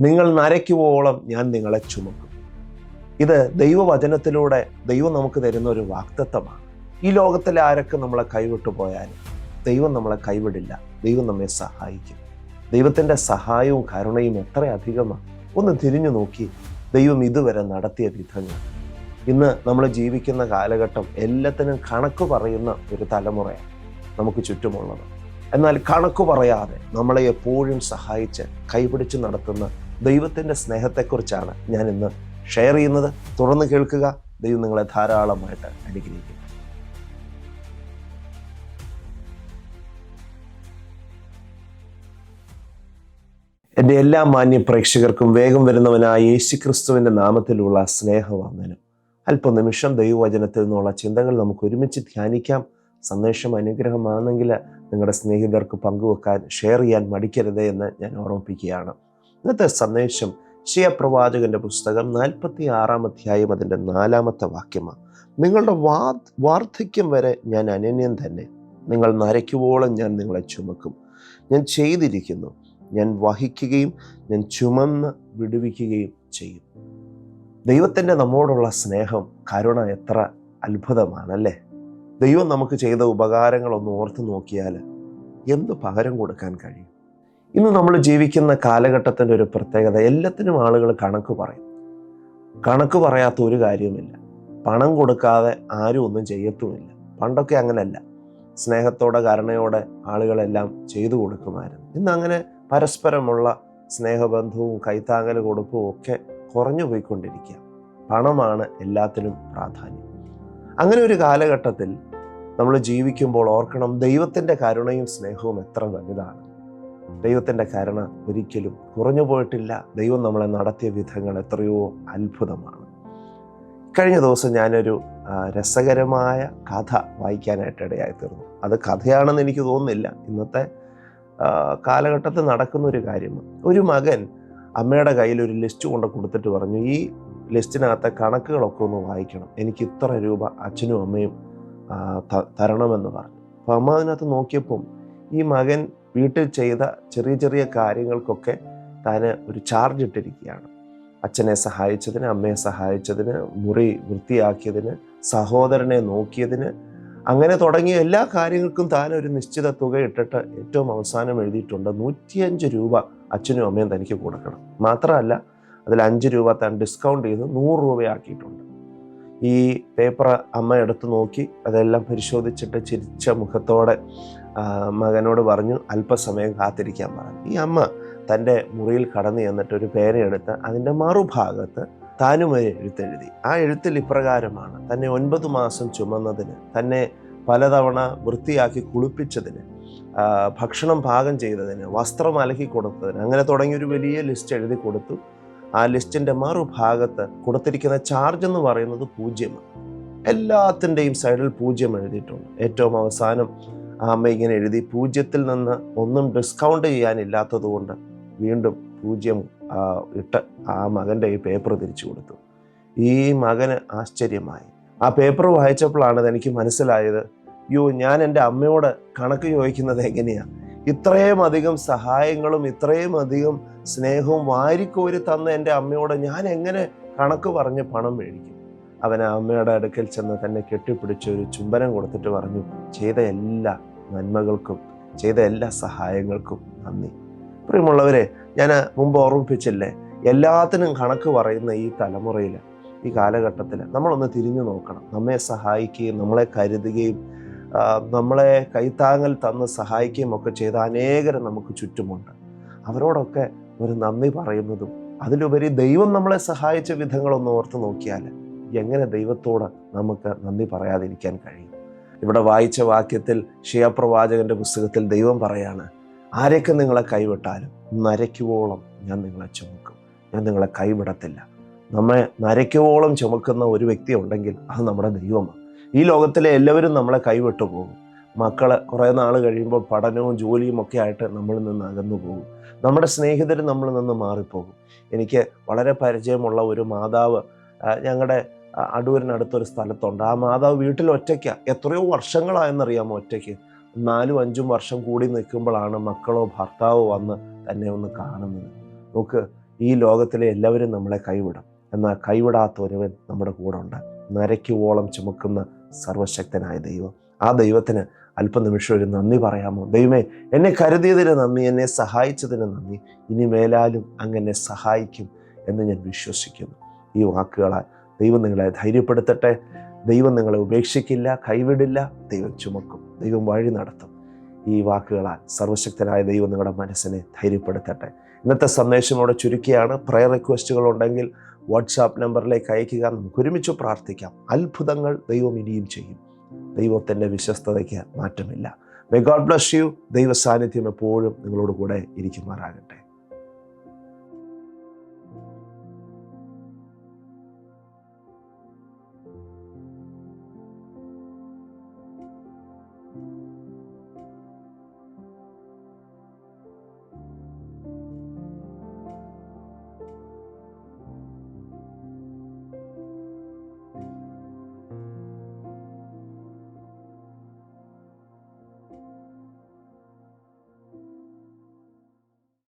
നിങ്ങൾ നരയ്ക്കുവോളം ഞാൻ നിങ്ങളെ ചുമക്കും. ഇത് ദൈവവചനത്തിലൂടെ ദൈവം നമുക്ക് തരുന്ന ഒരു വാഗ്ദത്തമാണ്. ഈ ലോകത്തിലെ ആരൊക്കെ നമ്മളെ കൈവിട്ടു പോയാലും ദൈവം നമ്മളെ കൈവിടില്ല. ദൈവം നമ്മെ സഹായിക്കും. ദൈവത്തിൻ്റെ സഹായവും കരുണയും എത്ര അധികമാണ്. ഒന്ന് തിരിഞ്ഞു നോക്കി ദൈവം ഇതുവരെ നടത്തിയ വിധങ്ങൾ. ഇന്ന് നമ്മൾ ജീവിക്കുന്ന കാലഘട്ടം എല്ലാത്തിനും കണക്ക് പറയുന്ന ഒരു തലമുറയാണ് നമുക്ക് ചുറ്റുമുള്ളത്. എന്നാൽ കണക്ക് പറയാതെ നമ്മളെ എപ്പോഴും സഹായിച്ച് കൈപിടിച്ച് നടത്തുന്ന ദൈവത്തിൻ്റെ സ്നേഹത്തെക്കുറിച്ചാണ് ഞാൻ ഇന്ന് ഷെയർ ചെയ്യുന്നത്. തുടർന്ന് കേൾക്കുക. ദൈവം നിങ്ങളെ ധാരാളമായിട്ട് അനുഗ്രഹിക്കും. എൻ്റെ എല്ലാ മാന്യ പ്രേക്ഷകർക്കും വേഗം വരുന്നവനായ യേശുക്രിസ്തുവിൻ്റെ നാമത്തിലുള്ള സ്നേഹവന്ദനം. അല്പനിമിഷം ദൈവവചനത്തിൽ നിന്നുള്ള ചിന്തകൾ നമുക്ക് ഒരുമിച്ച് ധ്യാനിക്കാം. സന്ദേശം അനുഗ്രഹമാണെങ്കിൽ നിങ്ങളുടെ സ്നേഹിതർക്ക് പങ്കുവെക്കാൻ, ഷെയർ ചെയ്യാൻ മടിക്കരുത് എന്ന് ഞാൻ ഓർമ്മിപ്പിക്കുകയാണ്. ഇന്നത്തെ സന്ദേശം യെശയ്യാ പുസ്തകം 46 അധ്യായം അതിൻ്റെ 4 വാക്യമാണ്. നിങ്ങളുടെ വാർദ്ധക്യം വരെ ഞാൻ അനന്യൻ തന്നെ, നിങ്ങൾ നരയ്ക്കുവോളം ഞാൻ നിങ്ങളെ ചുമക്കും. ഞാൻ ചെയ്തിരിക്കുന്നു, ഞാൻ വഹിക്കുകയും ഞാൻ ചുമന്ന് വിടുവിക്കുകയും ചെയ്യും. ദൈവത്തിൻ്റെ നമ്മോടുള്ള സ്നേഹം, കരുണ എത്ര അത്ഭുതമാണല്ലേ. ദൈവം നമുക്ക് ചെയ്ത ഉപകാരങ്ങളൊന്ന് ഓർത്ത് നോക്കിയാൽ എന്ത് പകരം കൊടുക്കാൻ കഴിയും? ഇന്ന് നമ്മൾ ജീവിക്കുന്ന കാലഘട്ടത്തിൻ്റെ ഒരു പ്രത്യേകത, എല്ലാത്തിനും ആളുകൾ കണക്ക് പറയും. കണക്ക് പറയാത്ത ഒരു കാര്യവുമില്ല. പണം കൊടുക്കാതെ ആരും ഒന്നും ചെയ്യത്തുമില്ല. പണ്ടൊക്കെ അങ്ങനെയല്ല. സ്നേഹത്തോടെ കരുണയോടെ ആളുകളെല്ലാം ചെയ്തു കൊടുക്കുമായിരുന്നു. ഇന്നങ്ങനെ പരസ്പരമുള്ള സ്നേഹബന്ധവും കൈത്താങ്ങൽ കൊടുപ്പും ഒക്കെ കുറഞ്ഞു പോയിക്കൊണ്ടിരിക്കുക. പണമാണ് എല്ലാത്തിനും പ്രാധാന്യം. അങ്ങനെ ഒരു കാലഘട്ടത്തിൽ നമ്മൾ ജീവിക്കുമ്പോൾ ഓർക്കണം, ദൈവത്തിൻ്റെ കരുണയും സ്നേഹവും എത്ര വലുതാണ്. ദൈവത്തിൻ്റെ കരുണ ഒരിക്കലും കുറഞ്ഞു പോയിട്ടില്ല. ദൈവം നമ്മളെ നടത്തിയ വിധങ്ങൾ എത്രയോ അത്ഭുതമാണ്. കഴിഞ്ഞ ദിവസം ഞാനൊരു രസകരമായ കഥ വായിക്കാനായിട്ട് ഇടയായി തീർന്നു. അത് കഥയാണെന്ന് എനിക്ക് തോന്നുന്നില്ല. ഇന്നത്തെ കാലഘട്ടത്തിൽ നടക്കുന്ന ഒരു കാര്യമാണ്. ഒരു മകൻ അമ്മയുടെ കയ്യിൽ ഒരു ലിസ്റ്റ് കൊണ്ട് കൊടുത്തിട്ട് പറഞ്ഞു, ഈ ലിസ്റ്റിനകത്തെ കണക്കുകളൊക്കെ ഒന്ന് വായിക്കണം, എനിക്ക് ഇത്ര രൂപ അച്ഛനും അമ്മയും തരണമെന്ന് പറഞ്ഞു. അപ്പോൾ അമ്മ അതിനകത്ത് നോക്കിയപ്പം ഈ മകൻ വീട്ടിൽ ചെയ്ത ചെറിയ ചെറിയ കാര്യങ്ങൾക്കൊക്കെ താൻ ഒരു ചാർജ് ഇട്ടിരിക്കുകയാണ്. അച്ഛനെ സഹായിച്ചതിന്, അമ്മയെ സഹായിച്ചതിന്, മുറി വൃത്തിയാക്കിയതിന്, സഹോദരനെ നോക്കിയതിന്, അങ്ങനെ തുടങ്ങിയ എല്ലാ കാര്യങ്ങൾക്കും താൻ ഒരു നിശ്ചിത തുക ഇട്ടിട്ട് ഏറ്റവും അവസാനം എഴുതിയിട്ടുണ്ട് 105 രൂപ അച്ഛനും അമ്മയും തനിക്ക് കൊടുക്കണം. മാത്രമല്ല അതിൽ 5 രൂപ താൻ ഡിസ്കൗണ്ട് ചെയ്ത് 100 രൂപയാക്കിയിട്ടുണ്ട്. ഈ പേപ്പർ അമ്മ എടുത്ത് നോക്കി അതെല്ലാം പരിശോധിച്ചിട്ട് ചിരിച്ച മുഖത്തോടെ മകനോട് പറഞ്ഞു, അല്പസമയം കാത്തിരിക്കാൻ പറഞ്ഞു. ഈ അമ്മ തൻ്റെ മുറിയിൽ കടന്നു ചെന്നിട്ട് ഒരു പേനയെടുത്ത് അതിൻ്റെ മറുഭാഗത്ത് താനും ഒരു എഴുത്തെഴുതി. ആ എഴുത്തിൽ ഇപ്രകാരമാണ്: തന്നെ 9 മാസം ചുമന്നതിന്, തന്നെ പലതവണ വൃത്തിയാക്കി കുളിപ്പിച്ചതിന്, ഭക്ഷണം പാകം ചെയ്തതിന്, വസ്ത്രം അലക്കി കൊടുത്തതിന്, അങ്ങനെ തുടങ്ങിയൊരു വലിയ ലിസ്റ്റ് എഴുതി കൊടുത്തു. ആ ലിസ്റ്റിൻ്റെ മറുഭാഗത്ത് കൊടുത്തിരിക്കുന്ന ചാർജ് എന്ന് പറയുന്നത് 0. എല്ലാത്തിൻ്റെയും സൈഡിൽ 0 എഴുതിയിട്ടുണ്ട്. ഏറ്റവും അവസാനം ആ അമ്മ ഇങ്ങനെ എഴുതി, 0-ൽ നിന്ന് ഒന്നും ഡിസ്കൗണ്ട് ചെയ്യാനില്ലാത്തത് കൊണ്ട് വീണ്ടും 0 ഇട്ട് ആ മകൻ്റെ ഈ പേപ്പർ തിരിച്ചു കൊടുത്തു. ഈ മകന് ആശ്ചര്യമായി. ആ പേപ്പർ വായിച്ചപ്പോഴാണ് എനിക്ക് മനസ്സിലായത്, ഞാൻ എൻ്റെ അമ്മയോട് കണക്ക് ചോദിക്കുന്നത് എങ്ങനെയാണ്? ഇത്രയും അധികം സഹായങ്ങളും ഇത്രയും അധികം സ്നേഹവും വാരിക്കോരി തന്ന എൻ്റെ അമ്മയോട് ഞാൻ എങ്ങനെ കണക്ക് പറഞ്ഞ് പണം മേടിക്കും? അവൻ ആ അമ്മയുടെ അടുക്കൽ ചെന്ന് തന്നെ കെട്ടിപ്പിടിച്ച് ഒരു ചുംബനം കൊടുത്തിട്ട് പറഞ്ഞു, ചെയ്ത എല്ലാ നന്മകൾക്കും, ചെയ്ത എല്ലാ സഹായങ്ങൾക്കും നന്ദി. പ്രിയമുള്ളവരെ, ഞാൻ മുമ്പ് ഓർമ്മിപ്പിച്ചില്ലേ, എല്ലാത്തിനും കണക്ക് പറയുന്ന ഈ തലമുറയിൽ, ഈ കാലഘട്ടത്തിൽ നമ്മളൊന്ന് തിരിഞ്ഞു നോക്കണം. നമ്മെ സഹായിക്കുകയും നമ്മളെ കരുതുകയും നമ്മളെ കൈത്താങ്ങൽ തന്ന് സഹായിക്കുകയും ഒക്കെ ചെയ്ത അനേകരും നമുക്ക് ചുറ്റുമുണ്ട്. അവരോടൊക്കെ ഒരു നന്ദി പറയുന്നതും, അതിലുപരി ദൈവം നമ്മളെ സഹായിച്ച വിധങ്ങളൊന്ന് ഓർത്ത് നോക്കിയാൽ എങ്ങനെ നമുക്ക് നന്ദി പറയാതിരിക്കാൻ കഴിയും? ഇവിടെ വായിച്ച വാക്യത്തിൽ യെശയ്യാ പുസ്തകത്തിൽ ദൈവം പറയാണ്, ആരൊക്കെ നിങ്ങളെ കൈവിട്ടാലും നരയ്ക്കുവോളം ഞാൻ നിങ്ങളെ ചുമക്കും, ഞാൻ നിങ്ങളെ കൈവിടത്തില്ല. നമ്മെ നരയ്ക്കുവോളം ചുമക്കുന്ന ഒരു വ്യക്തി ഉണ്ടെങ്കിൽ അത് നമ്മുടെ ദൈവമാണ്. ഈ ലോകത്തിലെ എല്ലാവരും നമ്മളെ കൈവിട്ടു പോകും. മക്കൾ കുറേ നാൾ കഴിയുമ്പോൾ പഠനവും ജോലിയും ഒക്കെ ആയിട്ട് നമ്മളിൽ നിന്ന് അകന്നു പോകും. നമ്മുടെ സ്നേഹിതർ നമ്മളിൽ നിന്ന് മാറിപ്പോകും. എനിക്ക് വളരെ പരിചയമുള്ള ഒരു മാതാവ് ഞങ്ങളുടെ അടൂരിനടുത്തൊരു സ്ഥലത്തുണ്ട്. ആ മാതാവ് വീട്ടിൽ ഒറ്റയ്ക്കാണ്. എത്രയോ വർഷങ്ങളായെന്നറിയാമോ ഒറ്റയ്ക്ക്. 4-5 വർഷം കൂടി നിൽക്കുമ്പോഴാണ് മക്കളോ ഭർത്താവോ വന്ന് തന്നെ ഒന്ന് കാണുന്നത്. നോക്ക്, ഈ ലോകത്തിലെ എല്ലാവരും നമ്മളെ കൈവിടും, എന്നാൽ കൈവിടാത്ത ഒരുവൻ നമ്മുടെ കൂടെ ഉണ്ട്. നരയ്ക്കുവോളം ചുമക്കുന്ന സർവശക്തനായ ദൈവം. ആ ദൈവത്തിന് അല്പനിമിഷം ഒരു നന്ദി പറയാമോ? ദൈവമേ, എന്നെ കരുതിയതിന് നന്ദി, എന്നെ സഹായിച്ചതിന് നന്ദി. ഇനി മേലാലും അങ്ങനെ സഹായിക്കും എന്ന് ഞാൻ വിശ്വസിക്കുന്നു. ഈ വാക്കുകളാൽ ദൈവം നിങ്ങളെ ധൈര്യപ്പെടുത്തട്ടെ. ദൈവം നിങ്ങളെ ഉപേക്ഷിക്കില്ല, കൈവിടില്ല. ദൈവം ചുമക്കും, ദൈവം വഴി നടത്തും. ഈ വാക്കുകളാൽ സർവശക്തനായ ദൈവം നിങ്ങളുടെ മനസ്സിനെ ധൈര്യപ്പെടുത്തട്ടെ. ഇന്നത്തെ സന്ദേശം ഇവിടെ ചുരുക്കിയാണ്. പ്രയർ റിക്വസ്റ്റുകൾ ഉണ്ടെങ്കിൽ വാട്സാപ്പ് നമ്പറിലേക്ക് അയക്കുക. നമുക്ക് ഒരുമിച്ച് പ്രാർത്ഥിക്കാം. അത്ഭുതങ്ങൾ ദൈവം ഇനിയും ചെയ്യും. ദൈവത്തിൻ്റെ വിശ്വസ്തതയ്ക്ക് മാറ്റമില്ല. May God bless you. ദൈവ സാന്നിധ്യം എപ്പോഴും നിങ്ങളോട് കൂടെ ഇരിക്കുമാറാകട്ടെ.